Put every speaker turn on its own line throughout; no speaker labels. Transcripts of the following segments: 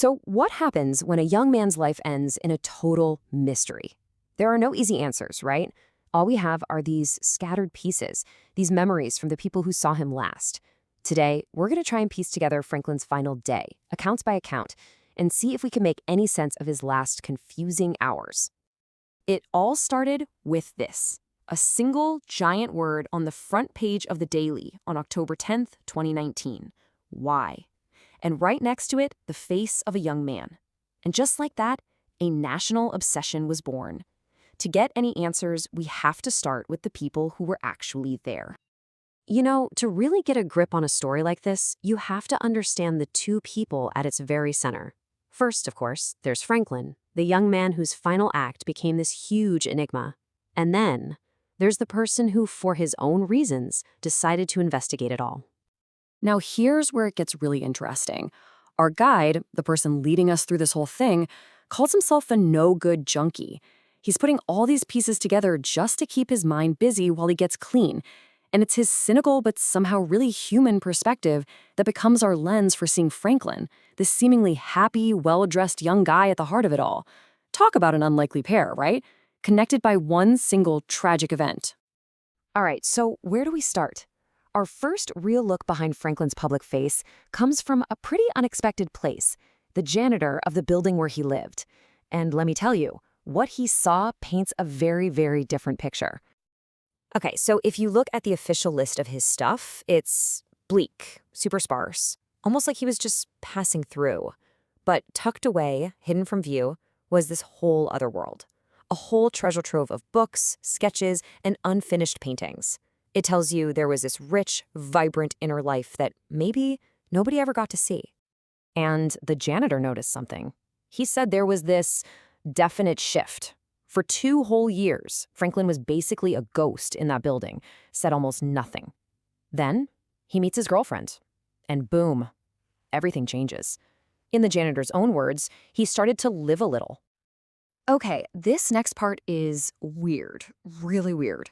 So, what happens when a young man's life ends in a total mystery? There are no easy answers, right? All we have are these scattered pieces, these memories from the people who saw him last. Today, we're going to try and piece together Franklin's final day, account by account, and see if we can make any sense of his last confusing hours. It all started with this: a single giant word on the front page of the Daily on October 10th, 2019. Why? And right next to it, the face of a young man. And just like that, a national obsession was born. To get any answers, we have to start with the people who were actually there. You know, to really get a grip on a story like this, you have to understand the two people at its very center. First, of course, there's Franklin, the young man whose final act became this huge enigma. And then, there's the person who, for his own reasons, decided to investigate it all.
Now here's where it gets really interesting. Our guide, the person leading us through this whole thing, calls himself a no-good junkie. He's putting all these pieces together just to keep his mind busy while he gets clean. And it's his cynical but somehow really human perspective that becomes our lens for seeing Franklin, this seemingly happy, well-dressed young guy at the heart of it all. Talk about an unlikely pair, right? Connected by one single tragic event.
All right, so where do we start? Our first real look behind Franklin's public face comes from a pretty unexpected place, the janitor of the building where he lived. And let me tell you, what he saw paints a very, very different picture. Okay, so if you look at the official list of his stuff, it's bleak, super sparse, almost like he was just passing through. But tucked away, hidden from view, was this whole other world. A whole treasure trove of books, sketches, and unfinished paintings. It tells you there was this rich, vibrant inner life that maybe nobody ever got to see. And the janitor noticed something. He said there was this definite shift. For 2 whole years, Franklin was basically a ghost in that building, said almost nothing. Then he meets his girlfriend, and boom, everything changes. In the janitor's own words, he started to live a little. Okay, this next part is weird, really weird.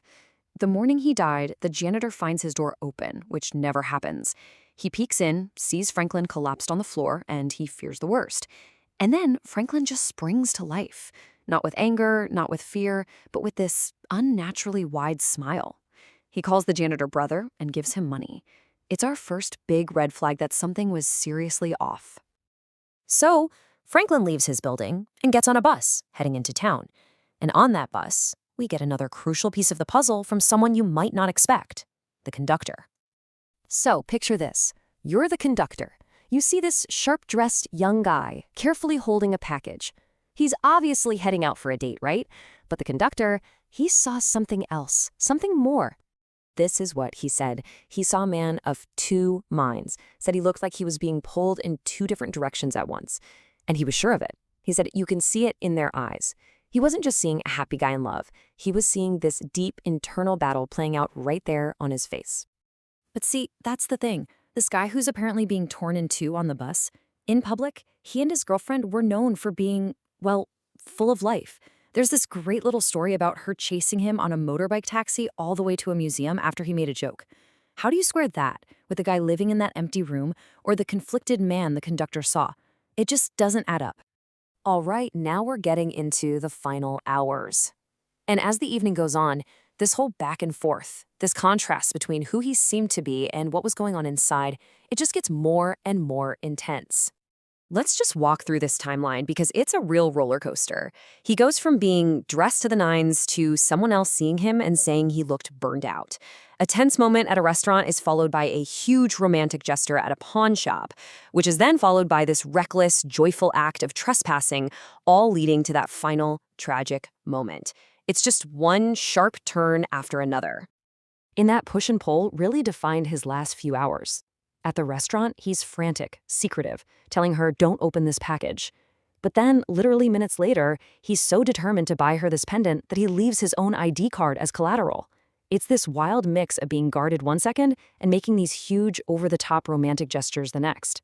The morning he died, the janitor finds his door open, which never happens. He peeks in, sees Franklin collapsed on the floor, and he fears the worst. And then Franklin just springs to life. Not with anger, not with fear, but with this unnaturally wide smile. He calls the janitor brother and gives him money. It's our first big red flag that something was seriously off. So, Franklin leaves his building and gets on a bus, heading into town. And on that bus, we get another crucial piece of the puzzle from someone you might not expect, the conductor. So, picture this. You're the conductor. You see this sharp-dressed young guy carefully holding a package. He's obviously heading out for a date, right? But the conductor, he saw something else, something more. This is what he said. He saw a man of 2 minds, said he looked like he was being pulled in 2 different directions at once. And he was sure of it. He said you can see it in their eyes. He wasn't just seeing a happy guy in love. He was seeing this deep internal battle playing out right there on his face.
But see, that's the thing. This guy who's apparently being torn in 2 on the bus, in public, he and his girlfriend were known for being, well, full of life. There's this great little story about her chasing him on a motorbike taxi all the way to a museum after he made a joke. How do you square that with the guy living in that empty room or the conflicted man the conductor saw? It just doesn't add up.
All right, now we're getting into the final hours. And as the evening goes on, this whole back and forth, this contrast between who he seemed to be and what was going on inside, it just gets more and more intense. Let's just walk through this timeline because it's a real roller coaster. He goes from being dressed to the nines to someone else seeing him and saying he looked burned out. A tense moment at a restaurant is followed by a huge romantic gesture at a pawn shop, which is then followed by this reckless, joyful act of trespassing, all leading to that final tragic moment. It's just one sharp turn after another. In that push and pull really defined his last few hours. At the restaurant, he's frantic, secretive, telling her, "Don't open this package." But then, literally minutes later, he's so determined to buy her this pendant that he leaves his own ID card as collateral. It's this wild mix of being guarded one second and making these huge, over-the-top romantic gestures the next.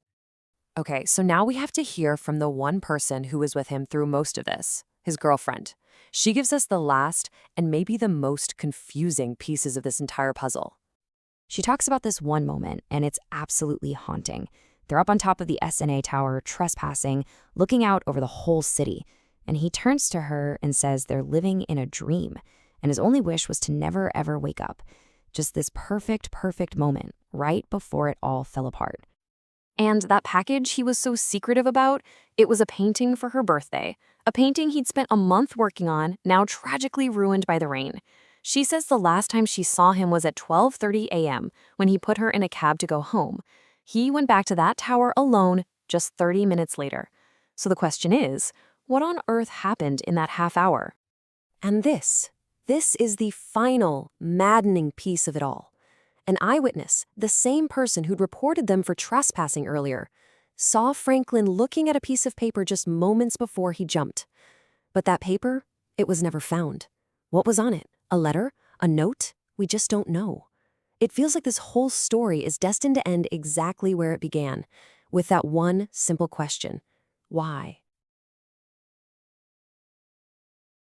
Okay, so now we have to hear from the one person who was with him through most of this, his girlfriend. She gives us the last and maybe the most confusing pieces of this entire puzzle. She talks about this one moment, and it's absolutely haunting. They're up on top of the SNA tower, trespassing, looking out over the whole city. And he turns to her and says they're living in a dream, and his only wish was to never ever wake up. Just this perfect moment, right before it all fell apart. And that package he was so secretive about, it was a painting for her birthday. A painting he'd spent a month working on, now tragically ruined by the rain. She says the last time she saw him was at 12:30 a.m. when he put her in a cab to go home. He went back to that tower alone just 30 minutes later. So the question is, what on earth happened in that half hour?
And this is the final, maddening piece of it all. An eyewitness, the same person who'd reported them for trespassing earlier, saw Franklin looking at a piece of paper just moments before he jumped. But that paper, it was never found. What was on it? A letter? A note? We just don't know. It feels like this whole story is destined to end exactly where it began, with that one simple question. Why?